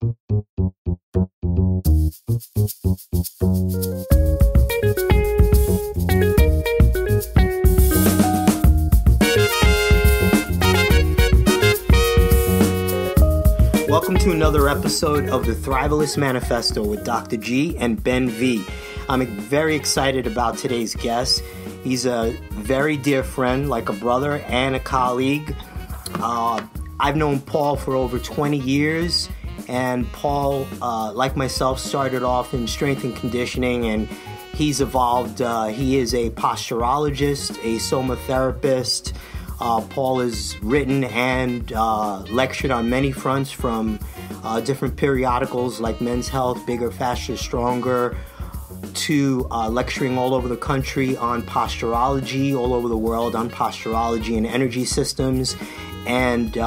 Welcome to another episode of the Thrivalist Manifesto with Dr. G and Ben V. I'm very excited about today's guest. He's a very dear friend, like a brother and a colleague. I've known Paul for over 20 years, and Paul, like myself, started off in strength and conditioning, and he's evolved. He is a posturologist, a somatherapist. Paul has written and lectured on many fronts, from different periodicals like Men's Health, Bigger, Faster, Stronger, to lecturing all over the country on posturology, all over the world on posturology and energy systems. And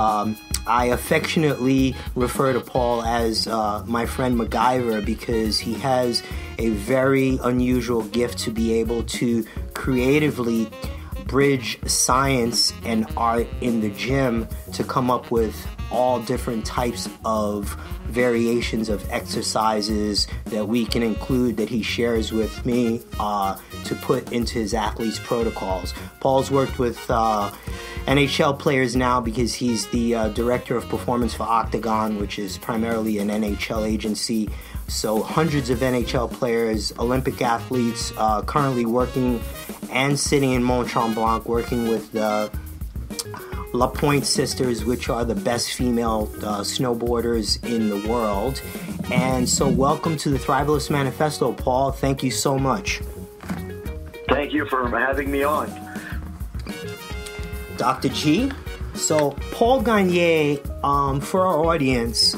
I affectionately refer to Paul as my friend MacGyver, because he has a very unusual gift to be able to creatively bridge science and art in the gym to come up with all different types of variations of exercises that we can include, that he shares with me to put into his athletes' protocols. Paul's worked with NHL players now because he's the director of performance for Octagon, which is primarily an NHL agency. So hundreds of NHL players, Olympic athletes, currently working and sitting in Mont Tremblant, working with the La Pointe sisters, which are the best female snowboarders in the world. And so welcome to the Thrivalist Manifesto, Paul. Thank you so much. Thank you for having me on. Dr. G. So Paul Gagne, for our audience,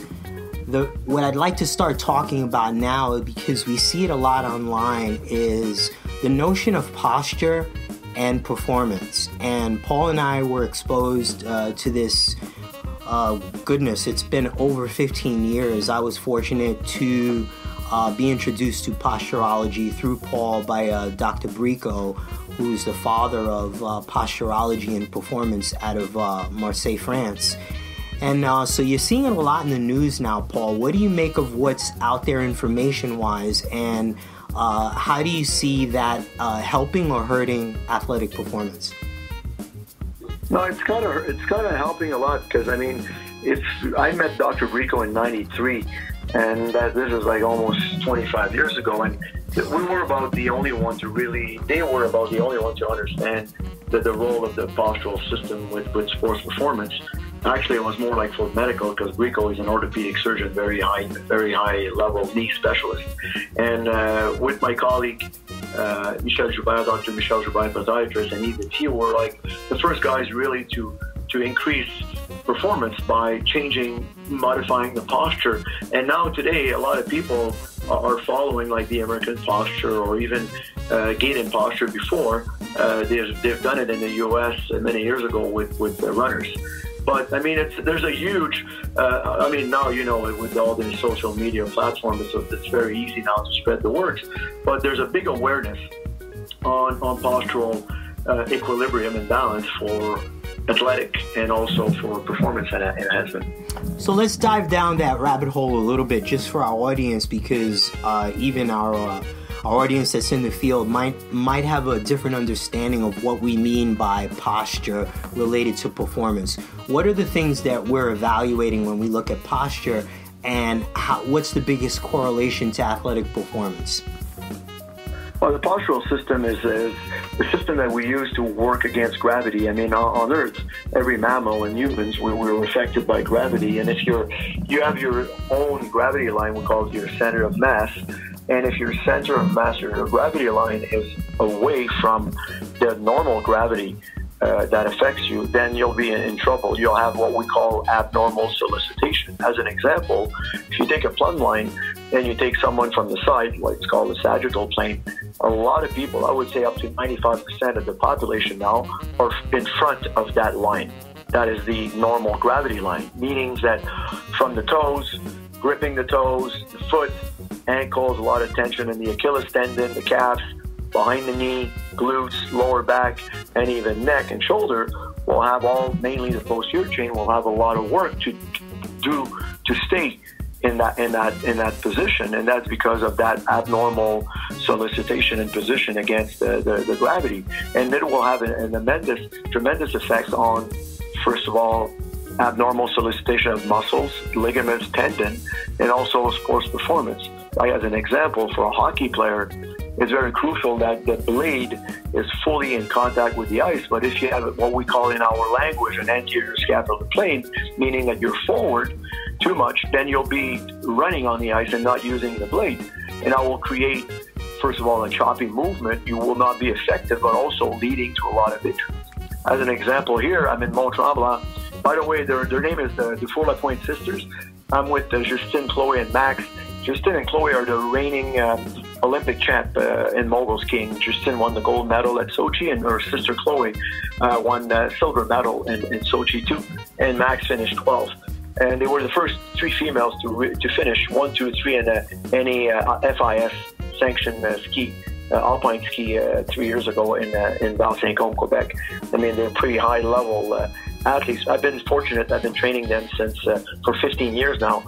what I'd like to start talking about now, because we see it a lot online, is the notion of posture and performance. And Paul and I were exposed to this, it's been over 15 years. I was fortunate to be introduced to posturology through Paul by Dr. Brico, who's the father of posturology and performance out of Marseille, France. And so you're seeing it a lot in the news now, Paul. What do you make of what's out there information-wise, and how do you see that helping or hurting athletic performance? No, it's kind of helping a lot, because I met Dr. Brico in '93, and this is like almost 25 years ago, and we were about the only ones to understand the role of the postural system with sports performance. Actually, it was more like for medical, because Brico is an orthopedic surgeon, very high level knee specialist. And with my colleague, Michel Joubert, Dr. Michel Joubert, podiatrist, and even he were like the first guys really to increase performance by modifying the posture. And now today, a lot of people are following like the American posture, or even Gaining posture before. They've done it in the U.S. many years ago with runners. But there's a huge. Now with all the social media platforms, it's very easy now to spread the word. But there's a big awareness on postural equilibrium and balance for athletic and also for performance enhancement. So let's dive down that rabbit hole a little bit, just for our audience, because even our audience that's in the field might have a different understanding of what we mean by posture related to performance. What are the things that we're evaluating when we look at posture, and what's the biggest correlation to athletic performance? Well, the postural system is the system that we use to work against gravity. On Earth, every mammal and humans, we're affected by gravity. And if you have your own gravity line, we call it your center of mass. And if your center of mass or your gravity line is away from the normal gravity that affects you, then you'll be in trouble. You'll have what we call abnormal solicitation. As an example, if you take a plumb line and you take someone from the side, what it's called the sagittal plane, a lot of people, I would say up to 95% of the population now, are in front of that line. That is the normal gravity line, meaning that from the toes, gripping the toes, the foot, ankles, a lot of tension in the Achilles tendon, the calves, behind the knee, glutes, lower back, and even neck and shoulder will have mainly the posterior chain will have a lot of work to do to stay in that position, and that's because of that abnormal solicitation and position against the gravity, and it will have a tremendous effect on, first of all, abnormal solicitation of muscles, ligaments, tendon, and also sports performance. Like as an example, for a hockey player, it's very crucial that the blade is fully in contact with the ice. But if you have what we call in our language an anterior scapular plane, meaning that you're forward too much, then you'll be running on the ice and not using the blade. And that will create, first of all, a choppy movement. You will not be effective, but also leading to a lot of injuries. As an example here, I'm in Mont-Tremblant. By the way, their name is the Dufour-Lapointe sisters. I'm with Justine, Chloe, and Max. Justine and Chloe are the reigning Olympic champ in mogul skiing. Justine won the gold medal at Sochi, and her sister Chloe won the silver medal in Sochi too. And Max finished 12th. And they were the first 3 females to finish 1, 2, 3 in any FIS sanctioned alpine ski 3 years ago in Val-Saint-Côme, Quebec. I mean, they're pretty high level athletes. I've been fortunate. I've been training them since for 15 years now.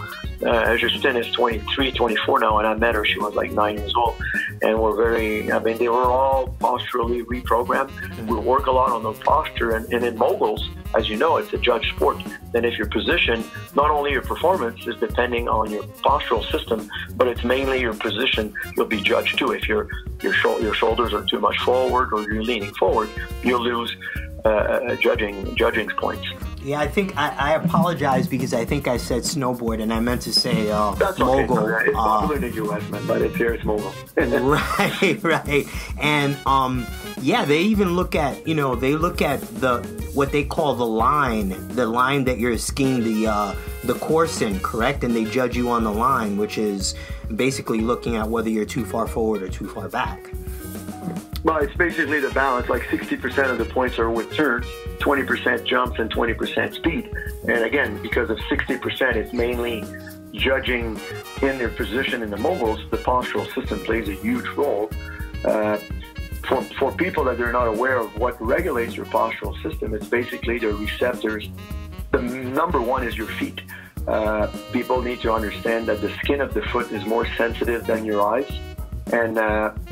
Justine is 23, 24 now, and I met her. She was like 9 years old. And they were all posturally reprogrammed. We work a lot on the posture, and in moguls, as you know, it's a judged sport. Then if your position, not only your performance is depending on your postural system, but it's mainly your position you'll be judged too. If your shoulders are too much forward or you're leaning forward, you'll lose judging points. Yeah, I think I apologize because I think I said snowboard and I meant to say That's mogul. Okay. It's popular in the U.S., man, but it's here it's mogul. right. And they even look at what they call the line that you're skiing the course in, correct? And they judge you on the line, which is basically looking at whether you're too far forward or too far back. Well, it's basically the balance. Like 60% of the points are with turns, 20% jumps, and 20% speed. And again, because of 60%, it's mainly judging in their position in the moguls. The postural system plays a huge role. For people that are not aware of what regulates your postural system, it's basically the receptors. The number one is your feet. People need to understand that the skin of the foot is more sensitive than your eyes. And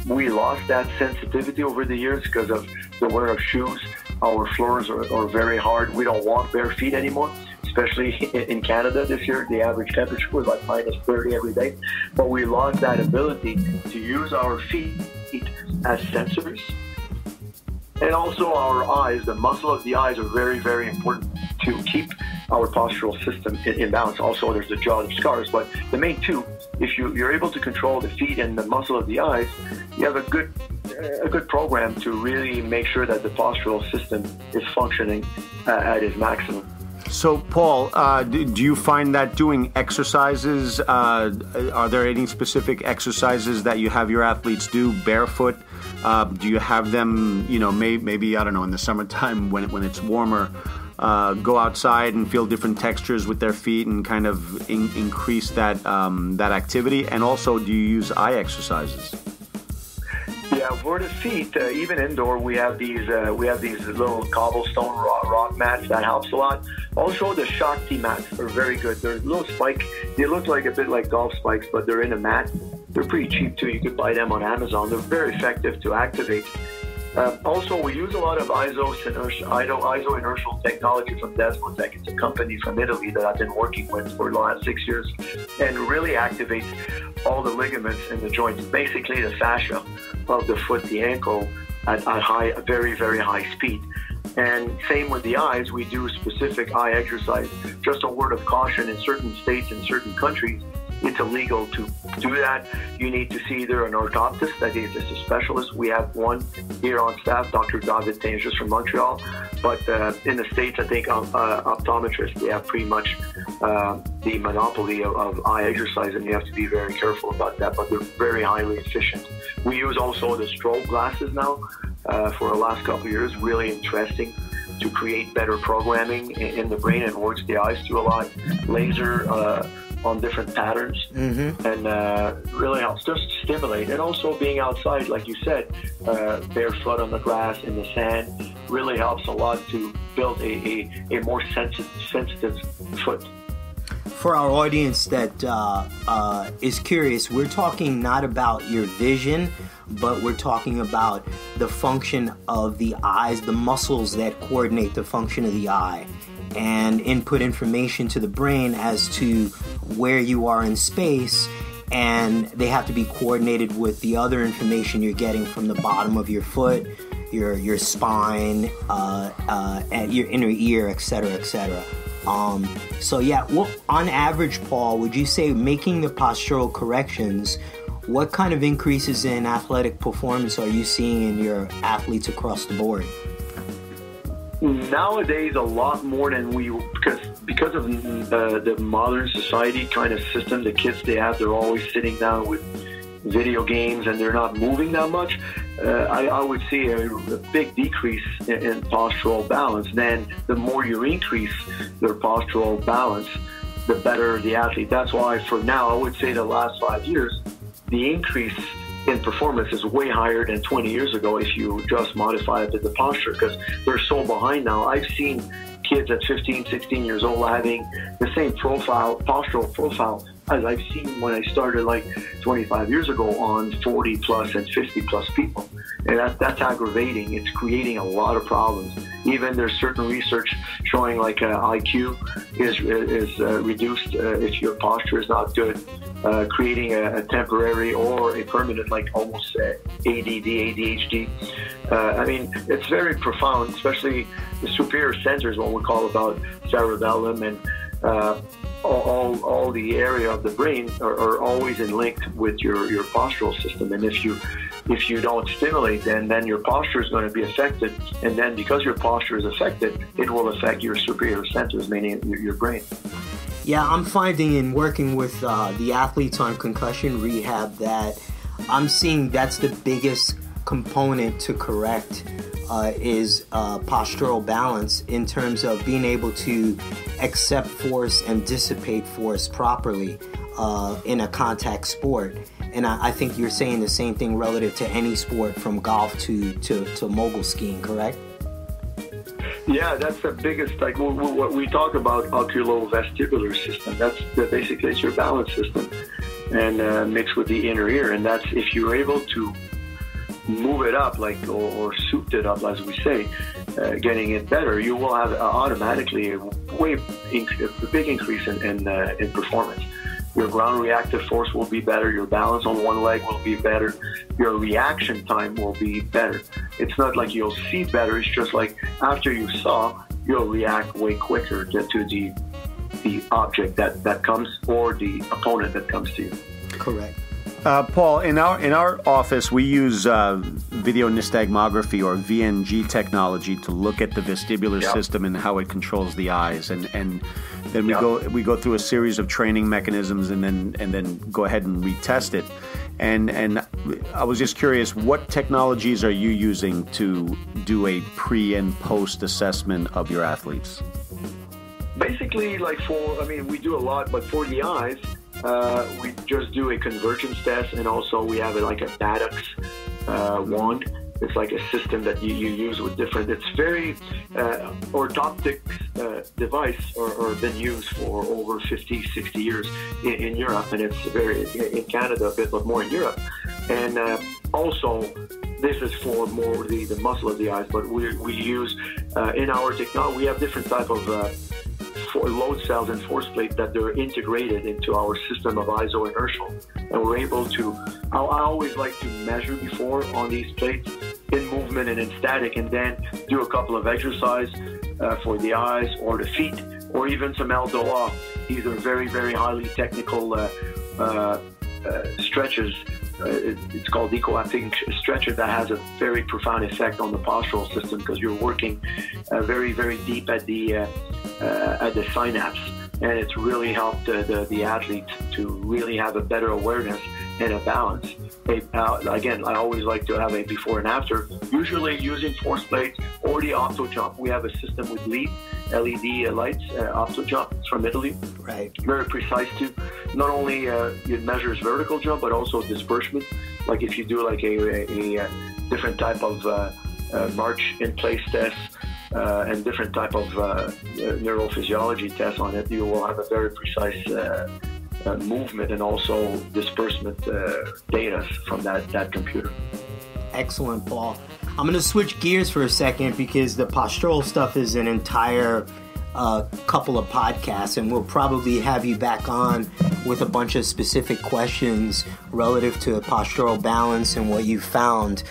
we lost that sensitivity over the years because of the wear of shoes. Our floors are very hard. We don't walk bare feet anymore, especially in Canada this year. The average temperature was like minus 30 every day. But we lost that ability to use our feet as sensors. And also our eyes, the muscle of the eyes are very, very important to keep our postural system in balance. Also, there's the jaw of scars, but the main two, if you're able to control the feet and the muscle of the eyes, you have a good program to really make sure that the postural system is functioning at its maximum. So, Paul, do you find that doing exercises, are there any specific exercises that you have your athletes do barefoot? Do you have them, maybe, I don't know, in the summertime when it's warmer, go outside and feel different textures with their feet and kind of increase that activity? And also, do you use eye exercises? Yeah, for the feet, even indoor, we have these little cobblestone rock mats that helps a lot. Also, the Shakti mats are very good. They're little spike. They look like a bit like golf spikes, but they're in a mat. They're pretty cheap too. You could buy them on Amazon. They're very effective to activate. Also, we use a lot of ISO inertial technology from Desmotech. It's a company from Italy that I've been working with for the last 6 years, and really activates all the ligaments in the joints, basically the fascia of the foot, the ankle, at very, very high speed. And same with the eyes, we do specific eye exercise. Just a word of caution, in certain states, in certain countries, it's illegal to do that. You need to see either an orthoptist, that is a specialist. We have one here on staff, Dr. David Tinges from Montreal. But in the States, I think optometrists, they have pretty much the monopoly of eye exercise, and you have to be very careful about that, but they're very highly efficient. We use also the strobe glasses now for the last couple of years, really interesting to create better programming in the brain, and works the eyes too a lot. Laser on different patterns, and really helps just stimulate. And also being outside, like you said, barefoot on the grass, in the sand, really helps a lot to build a more sensitive foot. for our audience that is curious, we're talking not about your vision, but we're talking about the function of the eyes, the muscles that coordinate the function of the eye, and input information to the brain as to where you are in space, and they have to be coordinated with the other information you're getting from the bottom of your foot, your spine, and your inner ear, etc., etc. So yeah, well, on average, Paul, would you say making the postural corrections, what kind of increases in athletic performance are you seeing in your athletes across the board? Nowadays, a lot more than because of the modern society kind of system. The kids they're always sitting down with video games and they're not moving that much. I would see a big decrease in postural balance. Then the more you increase their postural balance, the better the athlete. That's why for now, I would say the last 5 years, the increase in performance is way higher than 20 years ago if you just modify it to the posture, because they're so behind now. I've seen kids at 15, 16 years old having the same postural profile as I've seen when I started like 25 years ago on 40 plus and 50 plus people. And that's aggravating. It's creating a lot of problems. Even there's certain research showing like IQ is reduced if your posture is not good, creating a temporary or a permanent, like almost ADD, ADHD. I mean, it's very profound, especially the superior centers, what we call about cerebellum and all the area of the brain are always linked with your postural system. And if you don't stimulate, then your posture is going to be affected. And then because your posture is affected, it will affect your superior centers, meaning your brain. Yeah, I'm finding in working with the athletes on concussion rehab that I'm seeing that's the biggest component to correct is postural balance in terms of being able to accept force and dissipate force properly in a contact sport. And I think you're saying the same thing relative to any sport from golf to mogul skiing, correct? Yeah, that's the biggest, like what we talk about oculovestibular system. That's basically it's your balance system and mixed with the inner ear. And that's if you're able to move it up, like or souped it up, as we say, getting it better, you will have automatically a big increase in performance. Your ground reactive force will be better. Your balance on one leg will be better. Your reaction time will be better. It's not like you'll see better. It's just like after you saw, you'll react way quicker to the object that comes or the opponent that comes to you. Correct. Paul, in our office, we use video nystagmography or VNG technology to look at the vestibular system and how it controls the eyes, and then we go through a series of training mechanisms, and then go ahead and retest it. And I was just curious, what technologies are you using to do a pre and post assessment of your athletes? Basically, we do a lot, but for the eyes, we just do a convergence test, and also we have a Battux wand. It's like a system that you use with different. It's very orthoptic device or been used for over 50, 60 years in Europe, and it's very in Canada a bit, but more in Europe. And also, this is for more the muscle of the eyes, but we use in our technology. We have different type of load cells and force plates that they're integrated into our system of isoinertial, and we're able to. I always like to measure before on these plates in movement and in static, and then do a couple of exercise for the eyes or the feet, or even some LDOA. These are very, very highly technical stretches. It's called eco-acting stretcher that has a very profound effect on the postural system because you're working very, very deep at the synapse, and it's really helped the athlete to really have a better awareness and a balance. Again, I always like to have a before and after, usually using force plates or the opto jump. We have a system with LED lights, opto jump from Italy. Right. Very precise too. Not only it measures vertical jump, but also disbursement. Like if you do like a different type of march in place test, and different type of neurophysiology tests on it, you will have a very precise movement and also disbursement data from that computer. Excellent, Paul. I'm going to switch gears for a second because the postural stuff is an entire couple of podcasts, and we'll probably have you back on with a bunch of specific questions relative to postural balance and what you found.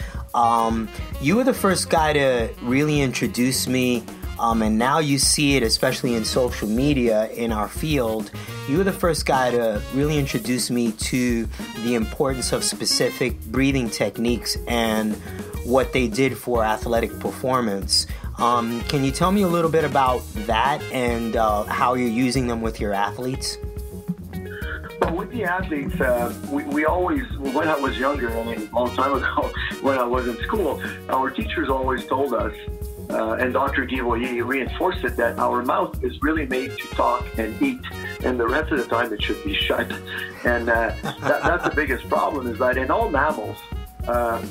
You were the first guy to really introduce me, and now you see it, especially in social media in our field. You were the first guy to really introduce me to the importance of specific breathing techniques and what they did for athletic performance. Can you tell me a little bit about that and how you're using them with your athletes? Well, with the athletes, we always, when I was younger, I mean, a long time ago, when I was in school, our teachers always told us, and Dr. Guy reinforced it, that our mouth is really made to talk and eat, and the rest of the time it should be shut. And that's the biggest problem, is that in all mammals,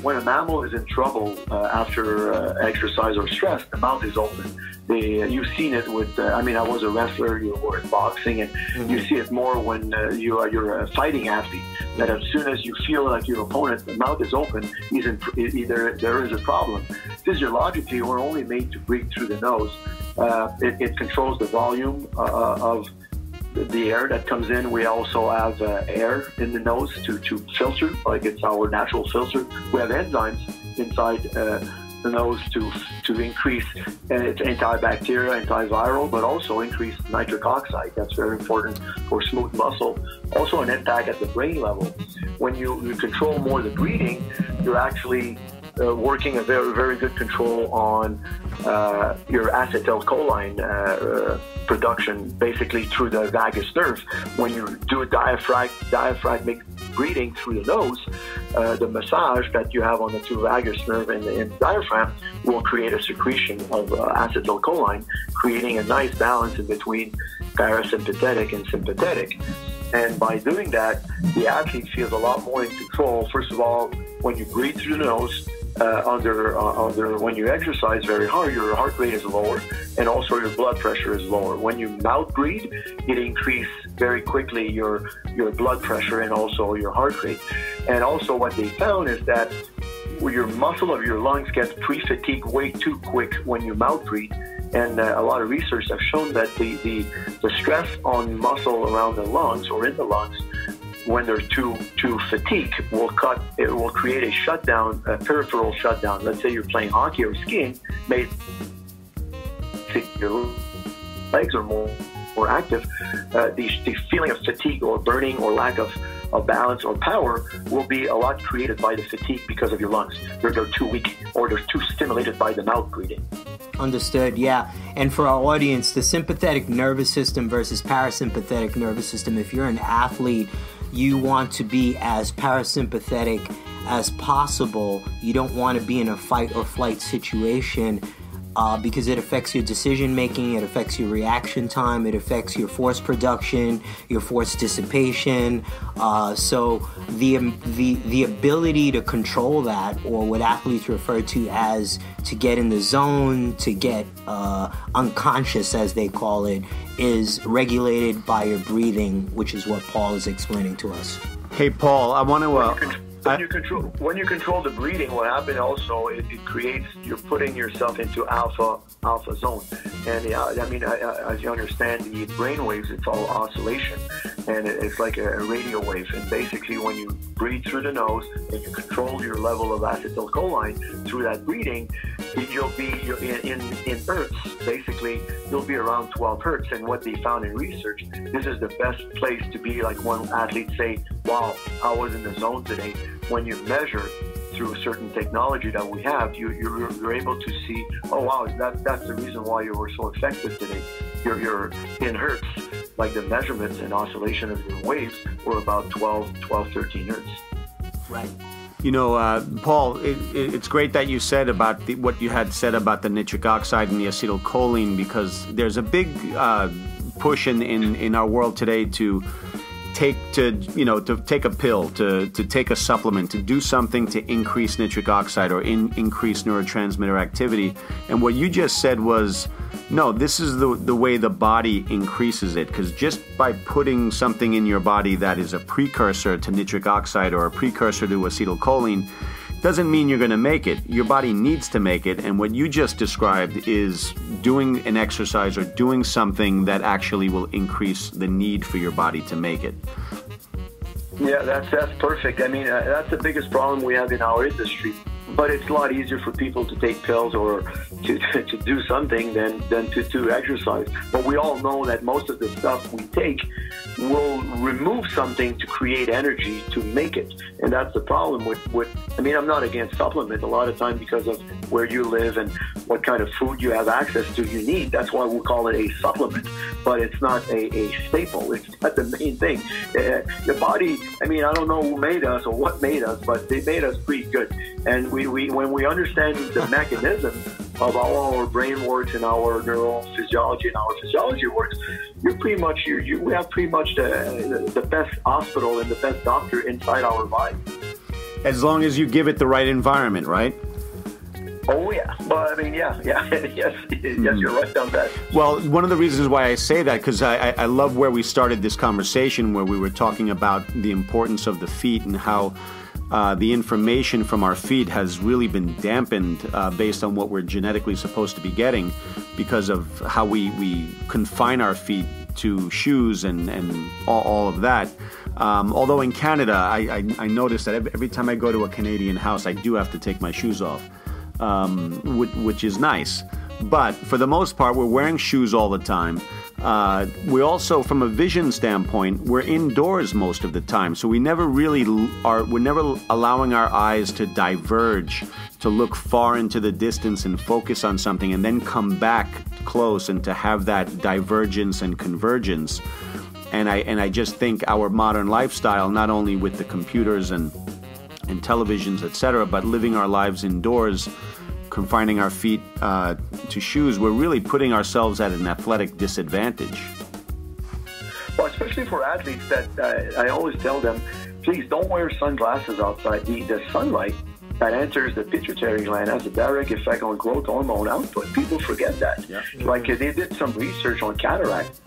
when a mammal is in trouble after exercise or stress, the mouth is open. You've seen it with, I was a wrestler, you were in boxing, and you see it more when you're a fighting athlete, that as soon as you feel like your opponent, the mouth is open, either there is a problem. Physiologically, we're only made to breathe through the nose. It controls the volume of the air that comes in. We also have air in the nose to filter, like it's our natural filter. We have enzymes inside the nose to increase it's antibacterial, antiviral, but also increase nitric oxide. That's very important for smooth muscle. Also an impact at the brain level. When you control more the breathing, you're actually working a very, very good control on your acetylcholine production, basically through the vagus nerve. When you do a diaphragmatic breathing through the nose, the massage that you have on the two vagus nerve and the diaphragm will create a secretion of acetylcholine, creating a nice balance in between parasympathetic and sympathetic. And by doing that, the athlete feels a lot more in control. First of all, when you breathe through the nose, when you exercise very hard, your heart rate is lower, and also your blood pressure is lower. When you mouth breathe, it increases very quickly your blood pressure and also your heart rate. And also what they found is that your muscle of your lungs gets pre-fatigued way too quick when you mouth breathe. And a lot of research have shown that the stress on muscle around the lungs or in the lungs, when they're too fatigued, will create a shutdown, a peripheral shutdown. Let's say you're playing hockey or skiing, your legs are more active. The feeling of fatigue or burning or lack of balance or power will be a lot created by the fatigue because of your lungs. They're too weak or they're too stimulated by the mouth breathing. Understood, yeah. And for our audience, the sympathetic nervous system versus parasympathetic nervous system, if you're an athlete, you want to be as parasympathetic as possible. You don't want to be in a fight or flight situation because it affects your decision making, it affects your reaction time, it affects your force production, your force dissipation. So the ability to control that, or what athletes refer to as to get in the zone, to get unconscious, as they call it, is regulated by your breathing, which is what Paul is explaining to us. Hey, Paul, I want to... When you control the breathing, what happens also, it creates, you're putting yourself into alpha zone. And as you understand, the brain waves, it's all oscillation, and it's like a radio wave. And basically, when you breathe through the nose and you control your level of acetylcholine through that breathing, you'll be in hertz. Basically, you'll be around 12 hertz. And what they found in research, this is the best place to be. Like when athletes say, "Wow, I was in the zone today." When you measure through a certain technology that we have, you're able to see, oh wow, that's the reason why you were so effective today. You're in hertz, like the measurements and oscillation of your waves were about 12, 13 hertz. Right. You know, Paul, it's great that you said about what you had said about the nitric oxide and the acetylcholine, because there's a big push in our world today to take a pill, to take a supplement, to do something to increase nitric oxide or increase neurotransmitter activity. And what you just said was, no, this is the way the body increases it, because just by putting something in your body that is a precursor to nitric oxide or a precursor to acetylcholine doesn't mean you're going to make it. Your body needs to make it, and what you just described is doing an exercise or doing something that actually will increase the need for your body to make it. Yeah, that's perfect. I mean, that's the biggest problem we have in our industry. But it's a lot easier for people to take pills or to do something than to exercise. But we all know that most of the stuff we take will remove something to create energy to make it. And that's the problem with I mean, I'm not against supplements. A lot of time because of where you live and what kind of food you have access to, you need. That's why we call it a supplement. But it's not a staple. It's not the main thing. The body, I mean, I don't know who made us or what made us, but they made us pretty good. And we when we understand the mechanism of how our brain works and our neurophysiology and our physiology works, we have pretty much the best hospital and the best doctor inside our body. As long as you give it the right environment, right? Oh yeah, but I mean, yes, you're right on that. Well, one of the reasons why I say that, because I love where we started this conversation, where we were talking about the importance of the feet and how the information from our feet has really been dampened based on what we're genetically supposed to be getting, because of how we confine our feet to shoes and all of that. Although in Canada, I noticed that every time I go to a Canadian house, I do have to take my shoes off, which is nice. But for the most part, we're wearing shoes all the time. We also, from a vision standpoint, we're indoors most of the time, so we never really we're never allowing our eyes to diverge, to look far into the distance and focus on something and then come back close and to have that divergence and convergence. And I just think our modern lifestyle, not only with the computers and televisions, etc., but living our lives indoors, confining our feet to shoes, we're really putting ourselves at an athletic disadvantage. Well, especially for athletes, that I always tell them, please don't wear sunglasses outside. The sunlight that enters the pituitary gland has a direct effect on growth hormone output. People forget that. Yeah. Like they did some research on cataract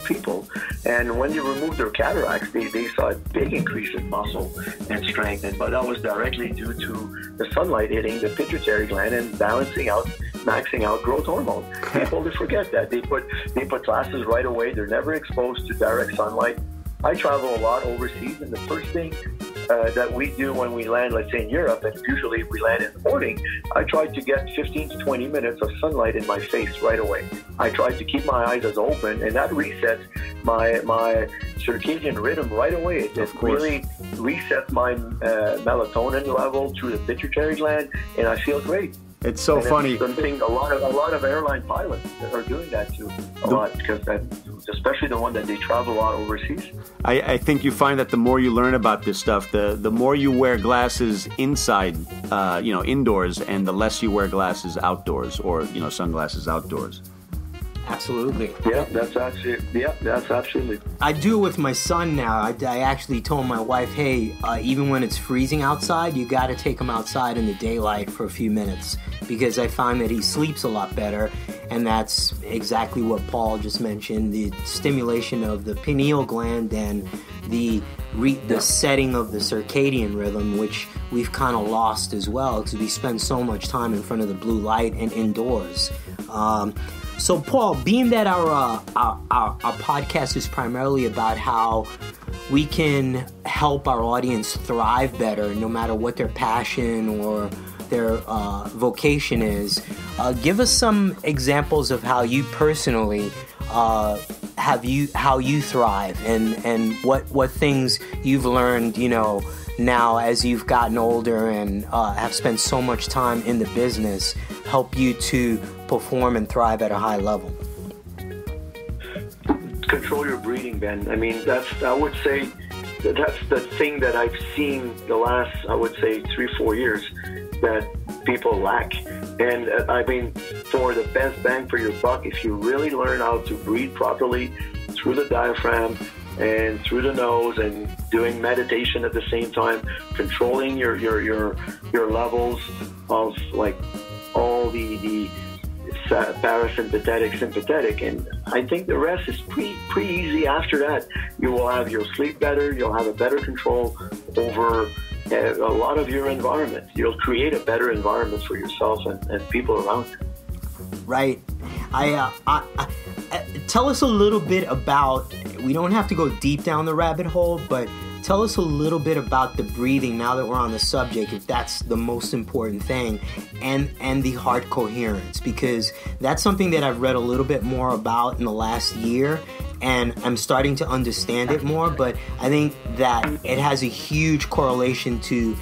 people, and when they removed their cataracts, they saw a big increase in muscle and strength, but that was directly due to the sunlight hitting the pituitary gland and maxing out growth hormone. People forget that. They put glasses right away. They're never exposed to direct sunlight. I travel a lot overseas, and the first thing that we do when we land, let's say in Europe, and usually we land in the morning, I try to get 15 to 20 minutes of sunlight in my face right away. I try to keep my eyes as open, and that resets my circadian rhythm right away. It really resets my melatonin level through the pituitary gland, and I feel great. It's so funny. It's something a lot of airline pilots are doing that too a lot, because especially the one that they travel a lot overseas. I think you find that the more you learn about this stuff, the more you wear glasses inside, indoors, and the less you wear glasses outdoors, or sunglasses outdoors. Absolutely. Yeah, that's absolutely. I do it with my son now. I actually told my wife, hey, even when it's freezing outside, you got to take him outside in the daylight for a few minutes, because I find that he sleeps a lot better, and that's exactly what Paul just mentioned, the stimulation of the pineal gland and the setting of the circadian rhythm, which we've kind of lost as well, because we spend so much time in front of the blue light and indoors. So, Paul, being that our podcast is primarily about how we can help our audience thrive better, no matter what their passion or their vocation is, give us some examples of how you personally how you thrive, and what things you've learned, now as you've gotten older and have spent so much time in the business, help you to perform and thrive at a high level. Control your breathing, Ben. I mean, I would say that's the thing that I've seen the last, 3-4 years that people lack. And I mean, for the best bang for your buck, if you really learn how to breathe properly through the diaphragm and through the nose, and doing meditation at the same time, controlling your levels of like all the parasympathetic, sympathetic, and I think the rest is pretty easy. After that, you'll sleep better, you'll have a better control over a lot of your environment. You'll create a better environment for yourself and people around you. Right. I tell us a little bit about, we don't have to go deep down the rabbit hole, but tell us a little bit about the breathing now that we're on the subject, if that's the most important thing, and the heart coherence, because that's something that I've read a little bit more about in the last year, and I'm starting to understand it more, but I think that it has a huge correlation to,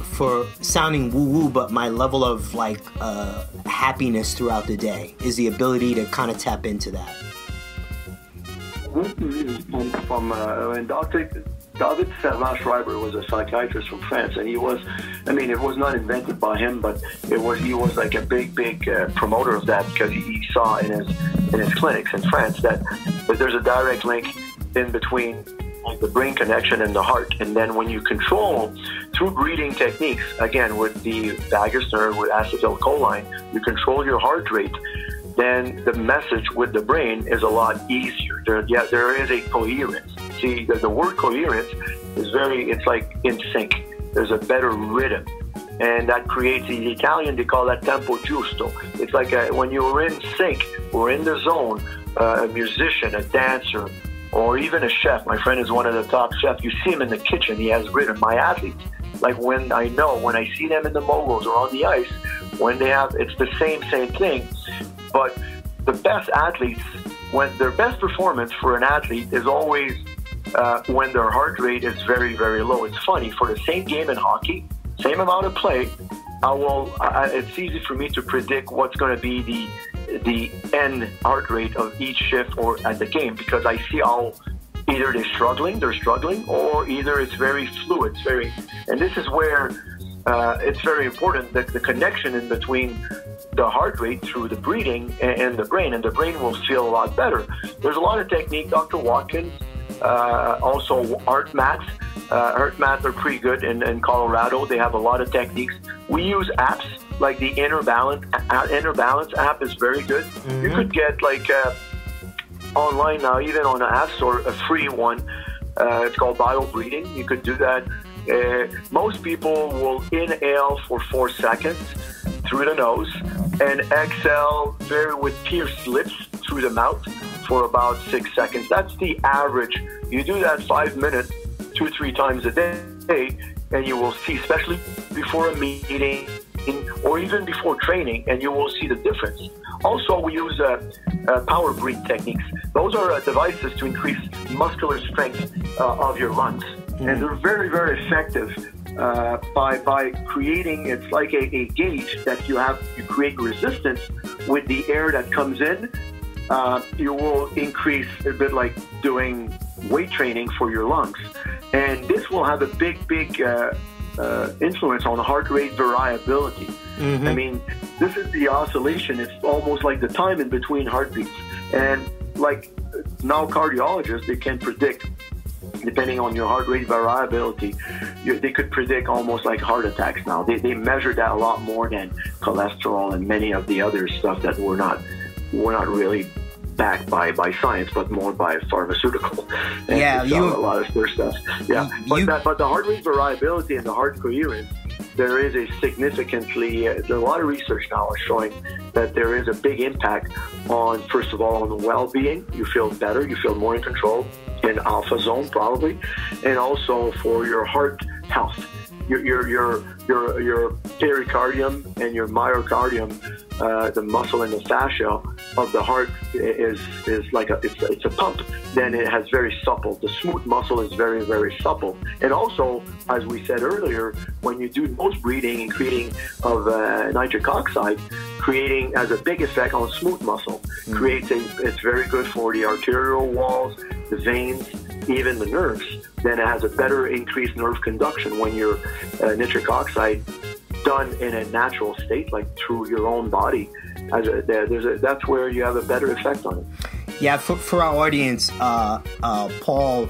for sounding woo-woo, but my level of like happiness throughout the day is the ability to kind of tap into that. And Dr. David Servan-Schreiber was a psychiatrist from France, and it was not invented by him, but he was like a big promoter of that, because he saw in his clinics in France that there's a direct link in between like the brain connection and the heart. And then when you control through breathing techniques, again with the vagus nerve, with acetylcholine, you control your heart rate, then the message with the brain is a lot easier. There is a coherence. See, the word coherence is it's like in sync. There's a better rhythm. And that creates, in Italian, they call that tempo giusto. It's like when you're in sync or in the zone, a musician, a dancer, or even a chef. My friend is one of the top chefs. You see him in the kitchen, he has rhythm. My athletes, like when I see them in the moguls or on the ice, when they have, it's the same thing. But the best athletes, when their best performance for an athlete is always when their heart rate is very, very low. It's funny, for the same game in hockey, same amount of play, it's easy for me to predict what's going to be the end heart rate of each shift or at the game, because I see how either they're struggling, or either it's very fluid. And this is where it's very important that the connection in between the heart rate through the breathing and the brain will feel a lot better. There's a lot of technique, Dr. Watkins, also heart mats. Heart mats are pretty good in Colorado. They have a lot of techniques. We use apps like the Inner Balance app is very good. Mm-hmm. You could get like online now, even on the App Store, a free one. It's called Bio Breathing. You could do that. Most people will inhale for 4 seconds through the nose and exhale with pierced lips through the mouth for about 6 seconds. That's the average. You do that 5 minutes, 2-3 times a day, and you will see, especially before a meeting or even before training, and you will see the difference. Also, we use power breathe techniques. Those are devices to increase muscular strength of your lungs. Mm-hmm. And they're very, very effective by creating, it's like a gauge that you create resistance with the air that comes in. You will increase a bit like doing weight training for your lungs. And this will have a big influence on heart rate variability. Mm-hmm. I mean, this is the oscillation. It's almost like the time in between heartbeats. And like now cardiologists, they can predict, depending on your heart rate variability, they could predict almost like heart attacks now. They measure that a lot more than cholesterol and many of the other stuff that we're not really backed by science, but more by pharmaceutical. And a lot of their stuff. Yeah, but the heart rate variability and the heart coherence, there is a there's a lot of research now showing that there is a big impact on, first of all, on the well-being. You feel better, you feel more in control, in alpha zone probably, and also for your heart health. Your pericardium and your myocardium, the muscle and the fascia of the heart is like it's a pump. Then it has very supple. The smooth muscle is very, very supple. And also, as we said earlier, when you do nose breathing and creating of nitric oxide, has a big effect on smooth muscle. Mm-hmm. It's very good for the arterial walls, the veins, even the nerves. Then it has a better increased nerve conduction when your nitric oxide done in a natural state, like through your own body. That's where you have a better effect on it. Yeah, for our audience, Paul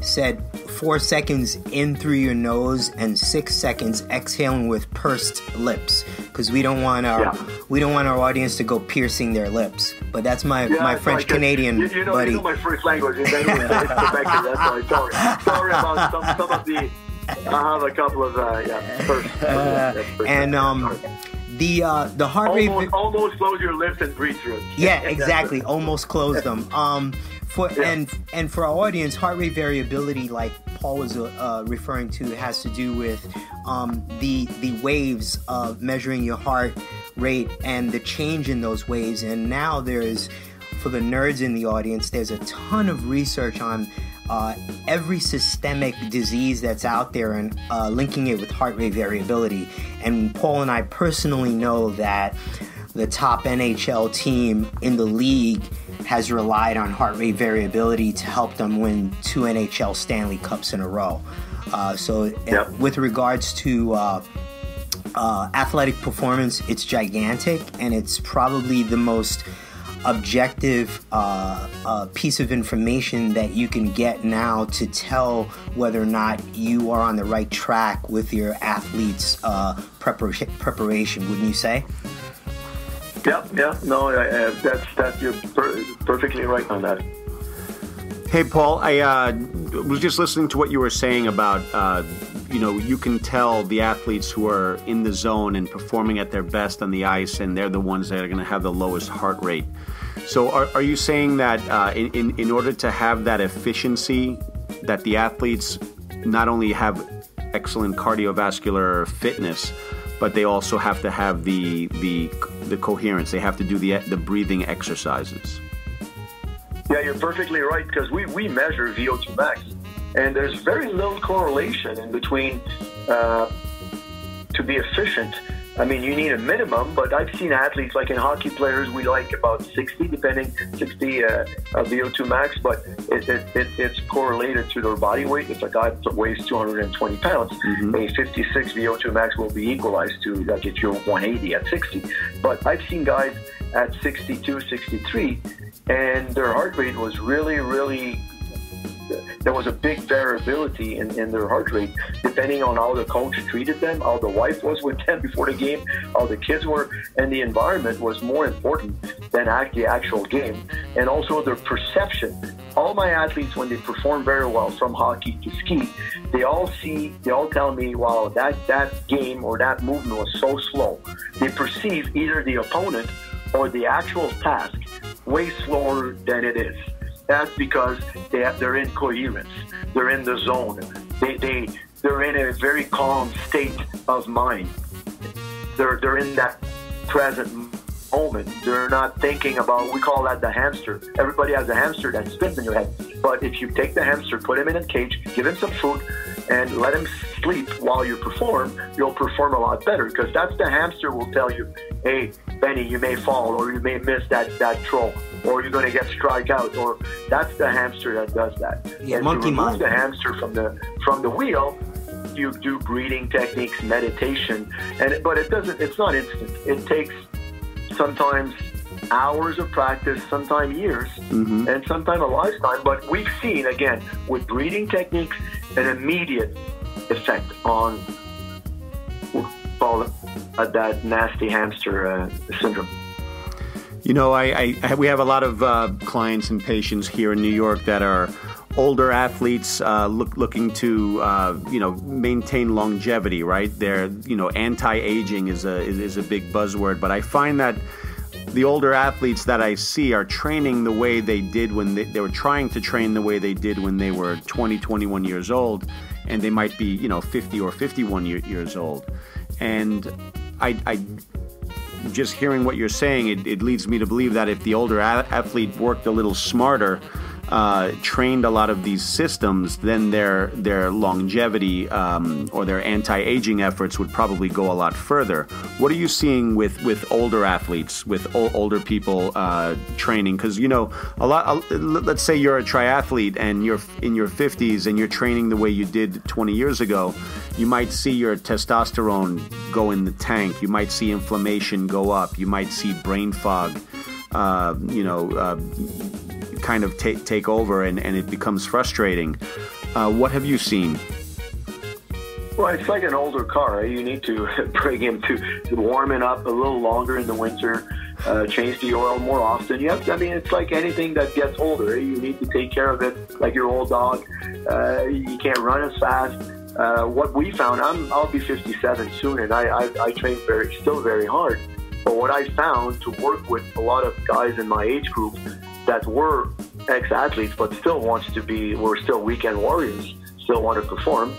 said 4 seconds in through your nose and 6 seconds exhaling with pursed lips, because we don't want our audience to go piercing their lips. But that's my French Canadian buddy. You know my first language is Quebec. That's why. Sorry about some of the. I have a couple of the heart rate. Almost close your lips and breathe through it. Yeah, exactly. Almost close them. And for our audience, heart rate variability, like Paul was referring to, has to do with the waves of measuring your heart rate and the change in those waves. And now there's, for the nerds in the audience, there's a ton of research on every systemic disease that's out there and linking it with heart rate variability. And Paul and I personally know that the top NHL team in the league has relied on heart rate variability to help them win 2 NHL Stanley Cups in a row. With regards to athletic performance, it's gigantic, and it's probably the most objective piece of information that you can get now to tell whether or not you are on the right track with your athlete's preparation, wouldn't you say? Yeah. No, that's you're perfectly right on that. Hey, Paul, I was just listening to what you were saying about, you can tell the athletes who are in the zone and performing at their best on the ice, and they're the ones that are going to have the lowest heart rate. So are you saying that in order to have that efficiency, that the athletes not only have excellent cardiovascular fitness, but they also have to have the coherence. They have to do the breathing exercises. Yeah, you're perfectly right, because we measure VO2 max, and there's very little correlation in between to be efficient. I mean, you need a minimum, but I've seen athletes, like in hockey players, we like about 60 VO2 max, but it's correlated to their body weight. If a guy weighs 220 pounds, a 56 VO2 max will be equalized to, that gets you 180 at 60. But I've seen guys at 62, 63, and their heart rate was really, really, there was a big variability in their heart rate, depending on how the coach treated them, how the wife was with them before the game, how the kids were, and the environment was more important than the actual game, and also their perception. All my athletes, when they perform very well, from hockey to ski, they all tell me, wow, that game or that movement was so slow. They perceive either the opponent or the actual task way slower than it is. That's because they're in coherence. They're in the zone. They're in a very calm state of mind. They're in that present moment. They're not thinking about, we call that the hamster. Everybody has a hamster that spins in your head. But if you take the hamster, put him in a cage, give him some food, and let him sleep while you perform, you'll perform a lot better, because that's the hamster will tell you, hey, Benny, you may fall, or you may miss that throw, or you're going to get strike out, or that's the hamster that does that. Yeah, and monkey to remove mind. the hamster from the wheel, you do breathing techniques, meditation, but it's not instant. It takes sometimes hours of practice, sometimes years, and sometimes a lifetime. But we've seen, again, with breathing techniques, an immediate effect on that nasty hamster syndrome. You know, we have a lot of clients and patients here in New York that are older athletes looking to maintain longevity, right? They're, anti-aging is a big buzzword, but I find that the older athletes that I see are training the way they did when they were trying to train the way they did when they were 20, 21 years old, and they might be, 50 or 51 years old. And I just hearing what you're saying, it leads me to believe that if the older athlete worked a little smarter, trained a lot of these systems, then their longevity or their anti-aging efforts would probably go a lot further. What are you seeing with older athletes, with older people training? Because let's say you're a triathlete and you're in your 50s and you're training the way you did 20 years ago. You might see your testosterone go in the tank. You might see inflammation go up. You might see brain fog. kind of take over, and it becomes frustrating. What have you seen? Well, it's like an older car. You need to bring him to warm it up a little longer in the winter, change the oil more often. It's like anything that gets older. You need to take care of it like your old dog. You can't run as fast. What we found, I'll be 57 soon, and I train still very hard. But what I found to work with a lot of guys in my age group that were ex-athletes but still were still weekend warriors, still want to perform,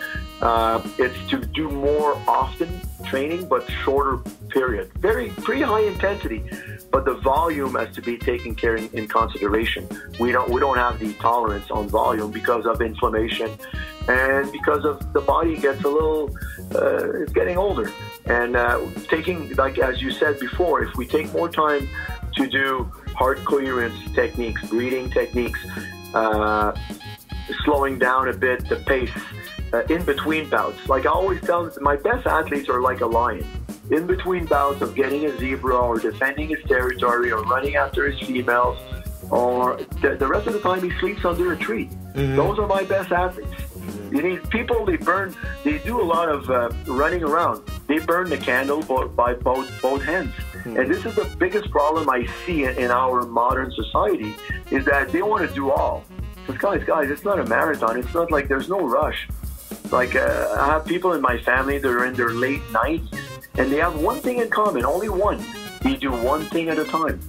it's to do more often training but shorter period. Pretty high intensity, but the volume has to be taken care in consideration. We don't have the tolerance on volume because of inflammation and because of the body gets a little it's getting older. And taking, like as you said before, if we take more time to do hard clearance techniques, breathing techniques, slowing down a bit the pace in between bouts. Like I always tell them, my best athletes are like a lion. In between bouts of getting a zebra or defending his territory or running after his females, or the rest of the time he sleeps under a tree. Mm-hmm. Those are my best athletes. You need people, they do a lot of running around. They burn the candle by both hands. Mm-hmm. And this is the biggest problem I see in our modern society, is that they want to do all. Because guys, it's not a marathon. It's not like there's no rush. Like I have people in my family that are in their late 90s, and they have one thing in common, only one. They do one thing at a time.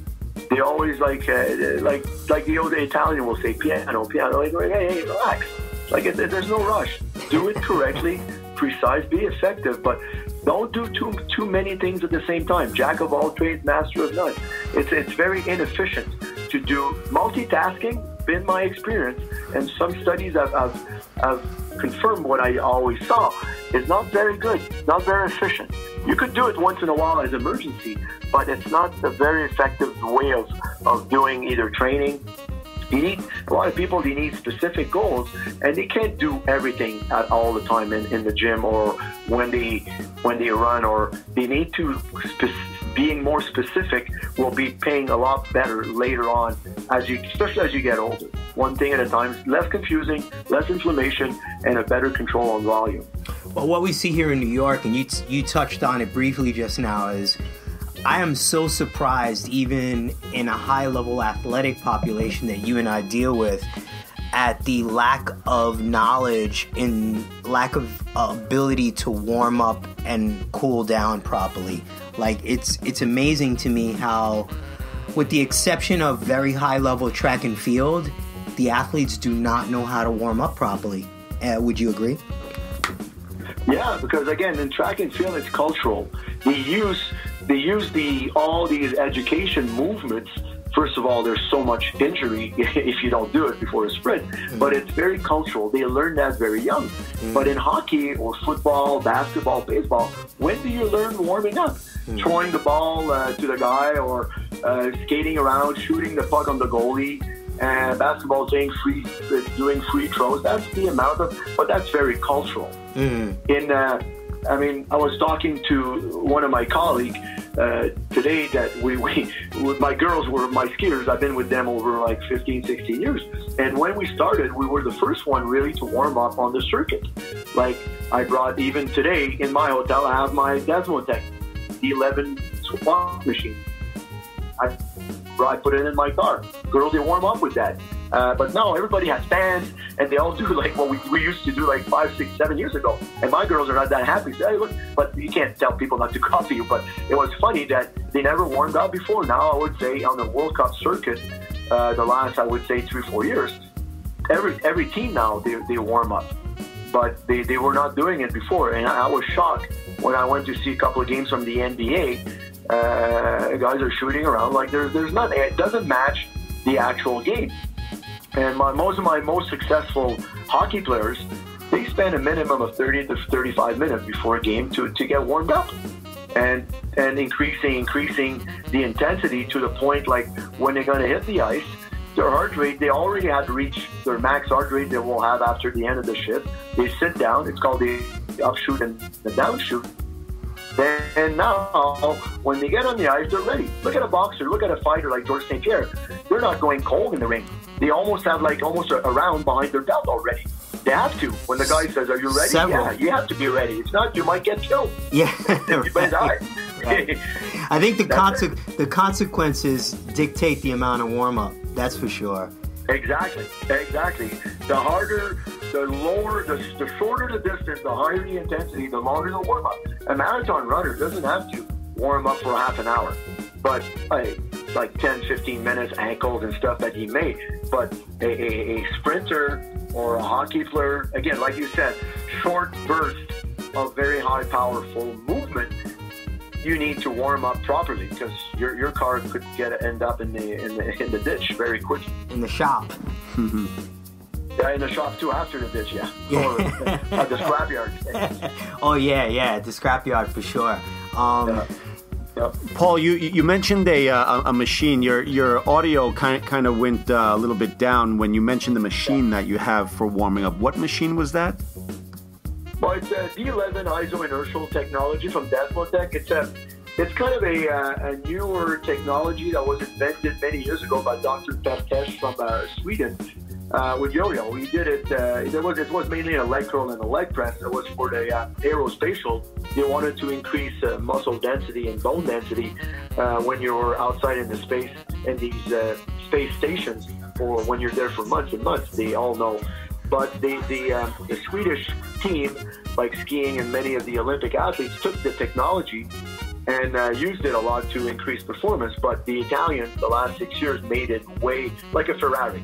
They always like the old Italian will say, piano. Like, hey, relax. Like there's no rush. Do it correctly, precise, be effective, but don't do too many things at the same time. Jack of all trades, master of none. It's very inefficient to do multitasking. Been my experience, and some studies have confirmed what I always saw. Is not very good, not very efficient. You could do it once in a while as emergency, but it's not a very effective way of doing either training. You need a lot of people. They need specific goals, and they can't do everything all the time in the gym or when they run. Or they need to being more specific will be paying a lot better later on, especially as you get older. One thing at a time, less confusing, less inflammation, and a better control on volume. Well, what we see here in New York, and you touched on it briefly just now, is I am so surprised, even in a high-level athletic population that you and I deal with, at the lack of knowledge and lack of ability to warm up and cool down properly. Like, it's amazing to me how, with the exception of very high-level track and field, the athletes do not know how to warm up properly. Would you agree? Yeah, because again, in track and field, it's cultural. They use all these education movements. First of all, there's so much injury if you don't do it before a sprint, but it's very cultural. They learn that very young. But in hockey or football, basketball, baseball, when do you learn warming up? Throwing the ball to the guy, or skating around, shooting the puck on the goalie, and basketball doing free throws. That's the amount of, but that's very cultural. I was talking to one of my colleagues today that my girls were my skiers. I've been with them over like 15, 16 years. And when we started, we were the first one really to warm up on the circuit. Like I brought, even today in my hotel, I have my Desmotech, the 11 squat machine. I put it in my car. Girls, they warm up with that. But now everybody has fans, and they all do like what we used to do like 5, 6, 7 years ago. And my girls are not that happy. Say, hey, look, but you can't tell people not to copy you. But it was funny that they never warmed up before. Now I would say on the World Cup circuit, the last, I would say 3, 4 years, every team now, they warm up. But they were not doing it before. And I was shocked when I went to see a couple of games from the NBA. Guys are shooting around like there's nothing. It doesn't match the actual game. And most of my most successful hockey players, they spend a minimum of 30 to 35 minutes before a game to get warmed up, and increasing the intensity to the point like when they're going to hit the ice, their heart rate, they already had reached their max heart rate they will have after the end of the shift. They sit down. It's called the upshoot and the downshoot. And now, when they get on the ice, they're ready. Look at a boxer, look at a fighter like Georges St. Pierre. They're not going cold in the ring. they almost have like almost a round behind their belt already. They have to. When the guy says, "Are you ready?" Several. Yeah, you have to be ready. If not, you might get killed. Yeah. You might die. Right. I think the consequences dictate the amount of warm-up. That's for sure. Exactly. The harder, the lower, the shorter the distance, the higher the intensity, the longer the warm-up. A marathon runner doesn't have to warm up for half an hour, but like 10, 15 minutes, ankles and stuff that he may. But a sprinter or a hockey player, again, like you said, short burst of very high, powerful movement, you need to warm up properly because your car could end up in the ditch very quickly. In the shop. Yeah, in the shop too after the ditch, yeah. Or at the scrapyard. Oh yeah, at the scrapyard for sure. Yep. Paul, you mentioned a machine. Your audio kind of went a little bit down when you mentioned the machine that you have for warming up. What machine was that? Well, it's a D11 iso-inertial technology from Desmotech. It's kind of a newer technology that was invented many years ago by Dr. Pestes from Sweden with yo-yo. We did it. It was mainly a leg curl and a leg press. It was for the aerospatial. They wanted to increase muscle density and bone density when you're outside in the space in these space stations, or when you're there for months and months. They all know. But the Swedish team, like skiing and many of the Olympic athletes, took the technology and used it a lot to increase performance. But the Italians, the last 6 years, made it way like a Ferrari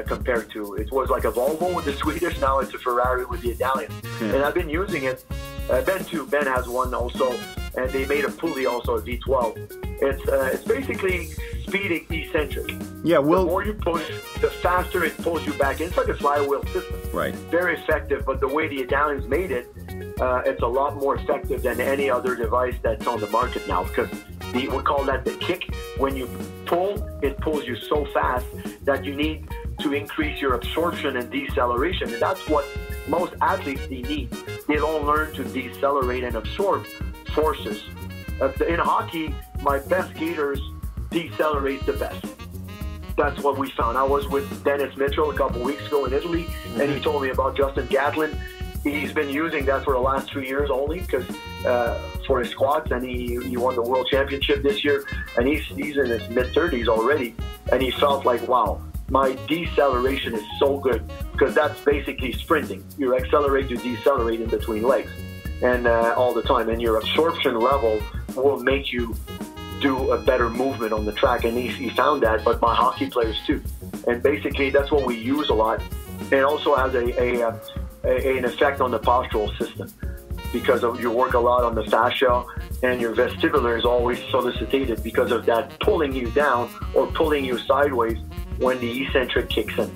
compared to, it was like a Volvo with the Swedish, now it's a Ferrari with the Italians. Yeah. And I've been using it. Ben has one also, and they made a pulley also, a V12. It's basically speeding eccentric. Yeah, the more you push, the faster it pulls you back in. It's like a flywheel system. Right. Very effective, but the way the Italians made it, it's a lot more effective than any other device that's on the market now, because we call that the kick. When you pull, it pulls you so fast that you need to increase your absorption and deceleration, and that's what most athletes need. They don't learn to decelerate and absorb forces. In hockey, my best skaters decelerate the best. That's what we found. I was with Dennis Mitchell a couple weeks ago in Italy, and he told me about Justin Gatlin. He's been using that for the last 3 years only, because for his squats, and he won the world championship this year, and he's in his mid-30s already, and he felt like, wow, my deceleration is so good, because that's basically sprinting. You accelerate, you decelerate in between legs, and all the time, and your absorption level will make you do a better movement on the track, and he found that, but my hockey players too. And basically that's what we use a lot. It also has an effect on the postural system, because you work a lot on the fascia, and your vestibular is always solicited because of that pulling you down or pulling you sideways when the eccentric kicks in.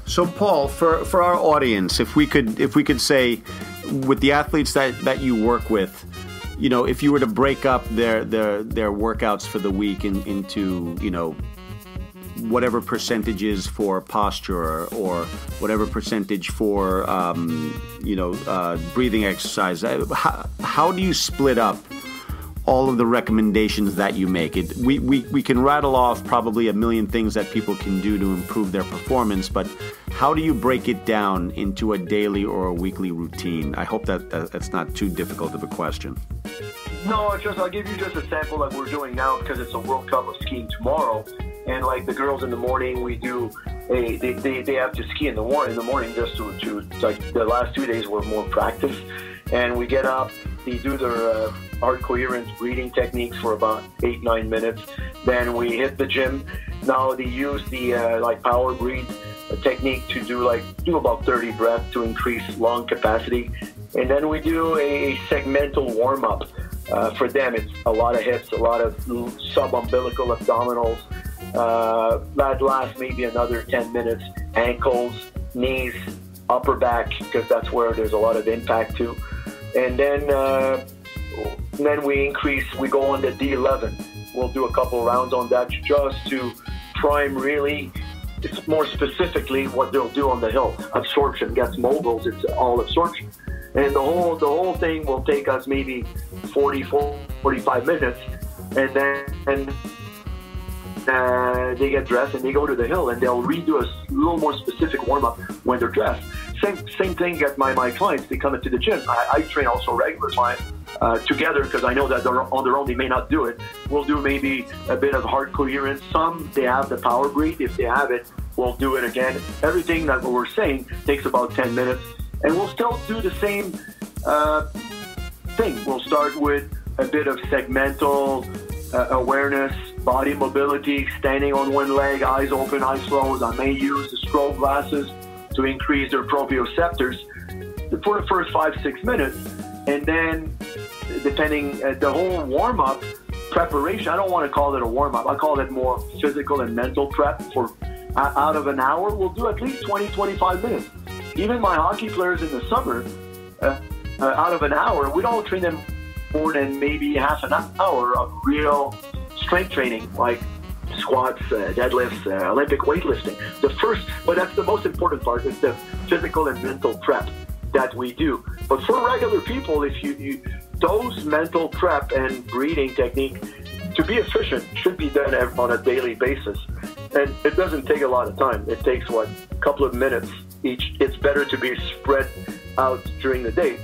So Paul, for our audience, if we could say, with the athletes that you work with, you know, if you were to break up their workouts for the week into, you know, whatever percentages for posture or whatever percentage for, breathing exercise, how do you split up all of the recommendations that you make? We can rattle off probably a million things that people can do to improve their performance, but how do you break it down into a daily or a weekly routine? I hope that's not too difficult of a question. No, I'll give you just a sample that we're doing now, because it's a World Cup of skiing tomorrow. And like the girls in the morning, we do they have to ski in the morning just to like the last 2 days were more practice. And we get up, they do their heart coherence breathing techniques for about 8-9 minutes. Then we hit the gym. Now they use the power breathe technique to do about 30 breaths to increase lung capacity. And then we do a segmental warm up. For them, it's a lot of hips, a lot of sub-umbilical abdominals. That lasts maybe another 10 minutes. Ankles, knees, upper back, because that's where there's a lot of impact too. And then we go on the D11. We'll do a couple rounds on that just to prime really, it's more specifically what they'll do on the hill. Absorption gets moguls, it's all absorption. And the whole thing will take us maybe 45 minutes. And then they get dressed and they go to the hill, and they'll redo a little more specific warm-up when they're dressed. Same thing at my clients. They come into the gym. I train also regular clients together, because I know that on their own they may not do it. We'll do maybe a bit of heart coherence. Some, they have the power breathe. If they have it, we'll do it again. Everything that we're saying takes about 10 minutes. And we'll still do the same thing. We'll start with a bit of segmental awareness, body mobility, standing on one leg, eyes open, eyes closed. I may use the strobe glasses to increase their proprioceptors for the first 5-6 minutes. And then, depending, the whole warm-up preparation, I don't want to call it a warm-up. I call it more physical and mental prep. For out of an hour, we'll do at least 20-25 minutes. Even my hockey players in the summer, out of an hour, we don't train them more than maybe half an hour of real strength training, like squats, deadlifts, Olympic weightlifting. But that's the most important part, is the physical and mental prep that we do. But for regular people, if you those mental prep and breathing technique, to be efficient, should be done on a daily basis. And it doesn't take a lot of time. It takes, a couple of minutes each. It's better to be spread out during the day.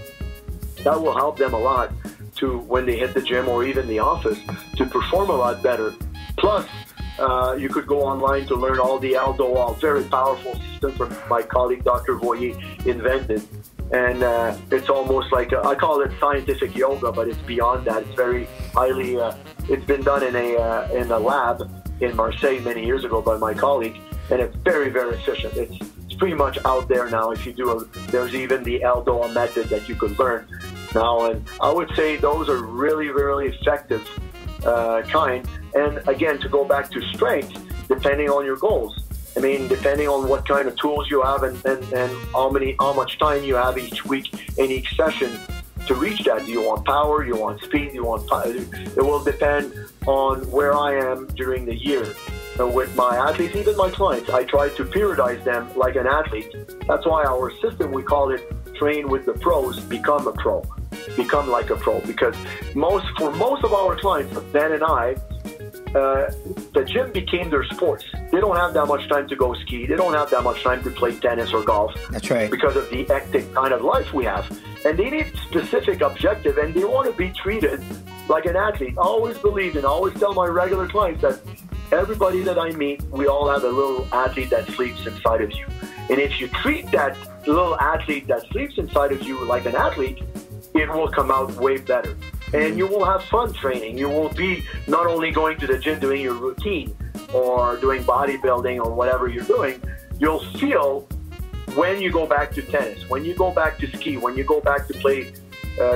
That will help them a lot to, when they hit the gym or even the office, to perform a lot better. Plus, you could go online to learn all the Aldo, very powerful system from my colleague Dr. Voyer invented. And it's almost like, I call it scientific yoga, but it's beyond that. It's very highly, it's been done in a lab in Marseille many years ago by my colleague, and it's very, very efficient. It's pretty much out there now. If you do there's even the Aldo method that you could learn now, and I would say those are really, really effective kind. And again, to go back to strength, depending on your goals. I mean, depending on what kind of tools you have and how much time you have each week in each session to reach that. Do you want power? Do you want speed? Do you want power? It will depend on where I am during the year. With my athletes, even my clients, I try to periodize them like an athlete. That's why our system, we call it train with the pros, become a pro. Become like a pro. Because for most of our clients, Ben and I, the gym became their sports. They don't have that much time to go ski. They don't have that much time to play tennis or golf. That's right. Because of the hectic kind of life we have. And they need specific objective, and they want to be treated like an athlete. I always tell my regular clients that everybody that I meet, we all have a little athlete that sleeps inside of you. And if you treat that little athlete that sleeps inside of you like an athlete, it will come out way better. And you will have fun training. You will be not only going to the gym doing your routine or doing bodybuilding or whatever you're doing, you'll feel when you go back to tennis, when you go back to ski, when you go back to play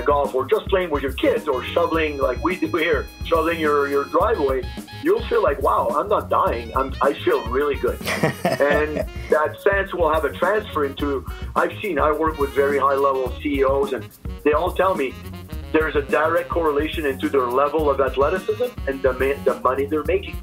golf, or just playing with your kids, or shoveling like we do here, shoveling your driveway, you'll feel like, wow, I'm not dying. I feel really good. And that sense will have a transfer into, I work with very high level CEOs, and they all tell me there's a direct correlation into their level of athleticism and the money they're making.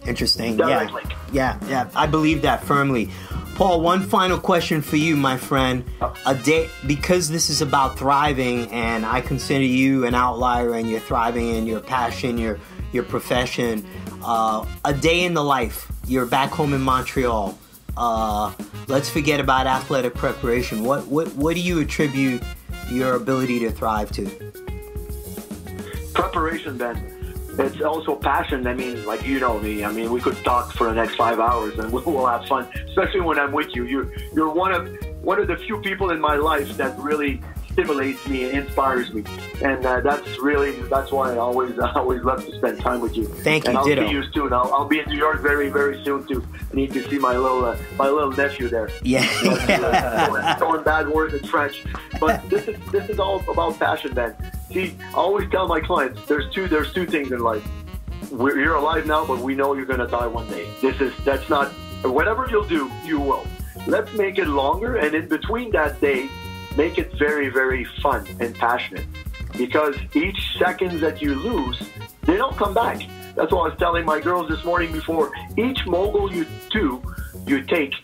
Interesting. Direct link. Yeah. I believe that firmly. Paul, one final question for you, my friend. A day, because this is about thriving, and I consider you an outlier, and you're thriving in your passion, your profession. A day in the life. You're back home in Montreal. Let's forget about athletic preparation. What do you attribute your ability to thrive to? Preparation, Ben. It's also passion. I mean, like, you know me. I mean, we could talk for the next 5 hours and we'll have fun, especially when I'm with you. You're one of the few people in my life that really stimulates me and inspires me. And that's why I always love to spend time with you. Thank you, and I'll ditto. see you soon. I'll be in New York very, very soon too. I need to see my little nephew there. Yeah. Throwing bad words in French. But this is all about passion, Ben. See, I always tell my clients, there's two things in life. You're alive now, but we know you're going to die one day. That's not, whatever you'll do, you will. Let's make it longer, and in between that day, make it very, very fun and passionate. Because each second that you lose, they don't come back. That's what I was telling my girls this morning before. Each mogul you take,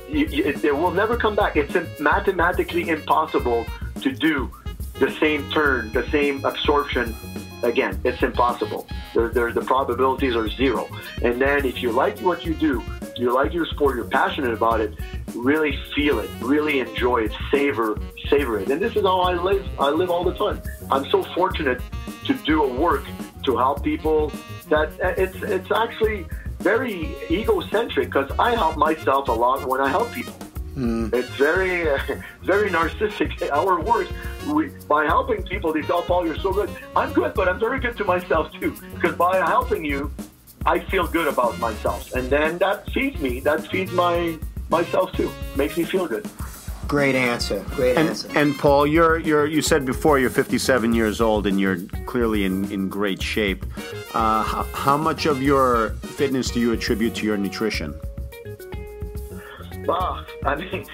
it will never come back. It's mathematically impossible to do the same turn, the same absorption again, it's impossible. The probabilities are zero. And then if you like what you do, you like your sport, you're passionate about it, really feel it, really enjoy it, savor it. And this is how I live. I live all the time. I'm so fortunate to do a work to help people that it's actually very egocentric, because I help myself a lot when I help people. It's very very narcissistic. Our work, by helping people, they say, "Oh, Paul, you're so good." I'm good, but I'm very good to myself too, because by helping you, I feel good about myself, and then that feeds me. That feeds myself too. Makes me feel good. Great answer. And Paul, you said before you're 57 years old and you're clearly in great shape. How much of your fitness do you attribute to your nutrition? I mean,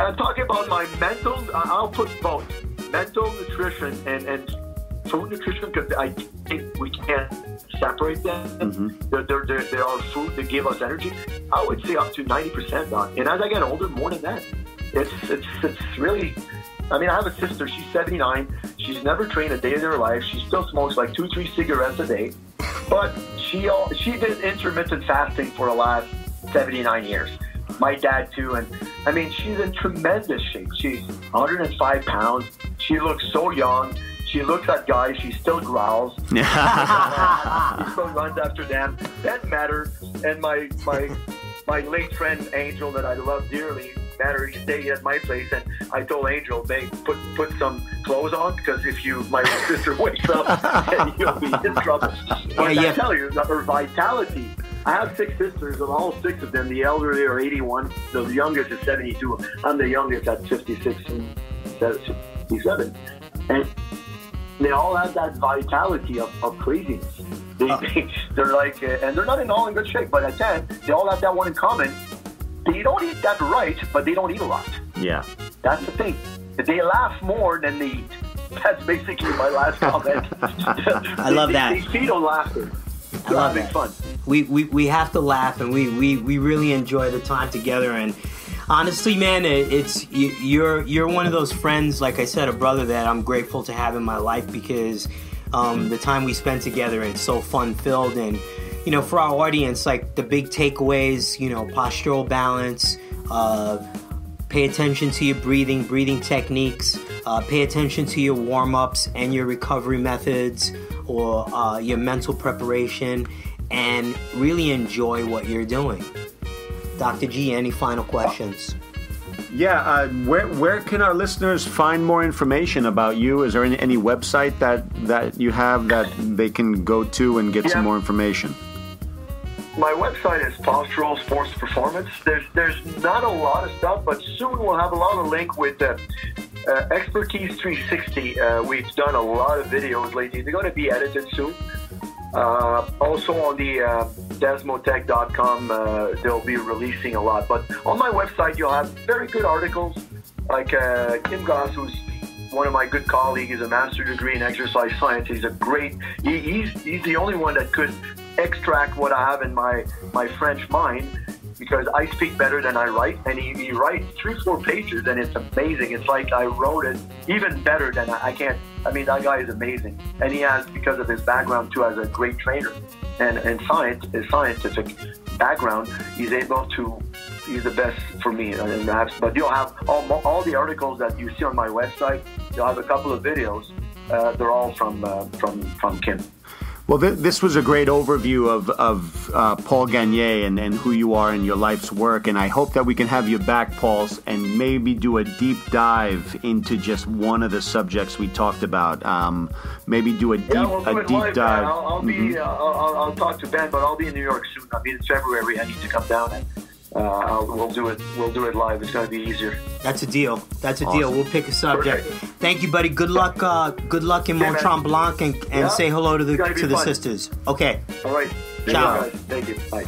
I'm talking about my mental. I'll put both mental nutrition and food nutrition, because I think we can't separate them. There are food that give us energy. I would say up to 90%. And as I get older, more than that. It's really. I mean, I have a sister. She's 79. She's never trained a day in her life. She still smokes like 2-3 cigarettes a day, but she did intermittent fasting for the last 79 years. My dad too, and I mean, she's in tremendous shape. She's 105 pounds. She looks so young. She looks at guys. She still growls. She still runs after them. Doesn't matter. And my late friend Angel, that I love dearly, met her. He stayed at my place, and I told Angel, "Babe, put some clothes on, because if my sister wakes up, you'll be in trouble." But I tell you, her vitality. I have 6 sisters, and all 6 of them, the elderly are 81, the youngest is 72. I'm the youngest at 56 and 57. And they all have that vitality of craziness. They're like, and they're not all in good shape, but at 10, they all have that one in common. They don't eat that right, but they don't eat a lot. Yeah. That's the thing. They laugh more than they eat. That's basically my last comment. I love that. They feed on laughter. I love having that. fun. We have to laugh, and we really enjoy the time together. And honestly, man, you're one of those friends, like I said, a brother that I'm grateful to have in my life, because the time we spend together, it's so fun filled. And for our audience, like the big takeaways, postural balance, pay attention to your breathing techniques, pay attention to your warm-ups and your recovery methods, or your mental preparation, and really enjoy what you're doing. Dr. G, any final questions? Yeah, where can our listeners find more information about you? Is there any website that you have that they can go to and get some more information? My website is Postural Sports Performance. There's not a lot of stuff, but soon we'll have a lot of link with Expertise 360. We've done a lot of videos lately. They're going to be edited soon. Also on the desmotech.com, they'll be releasing a lot. But on my website, you'll have very good articles, like Kim Goss, who's one of my good colleagues, is a master's degree in exercise science. He's a great. He's the only one that could extract what I have in my French mind, because I speak better than I write, and he writes 3-4 pages, and it's amazing. It's like I wrote it even better than I can't. I mean, that guy is amazing, and he has, because of his background too, as a great trainer and science, his scientific background, he's able to. He's the best for me. But you'll have all the articles that you see on my website. You'll have a couple of videos. They're all from Kim. Well, this was a great overview of Paul Gagne and who you are and your life's work. And I hope that we can have you back, Paul, and maybe do a deep dive into just one of the subjects we talked about. Maybe do a deep dive. I'll talk to Ben, but I'll be in New York soon. I mean, it's February. I need to come down, and we'll do it. We'll do it live. It's going to be easier. That's a deal. Awesome. We'll pick a subject. Perfect. Thank you, buddy. Good luck. Good luck in Mont Tremblant, and say hello to the fun. sisters. Okay. All right. Ciao. Thank you. Bye.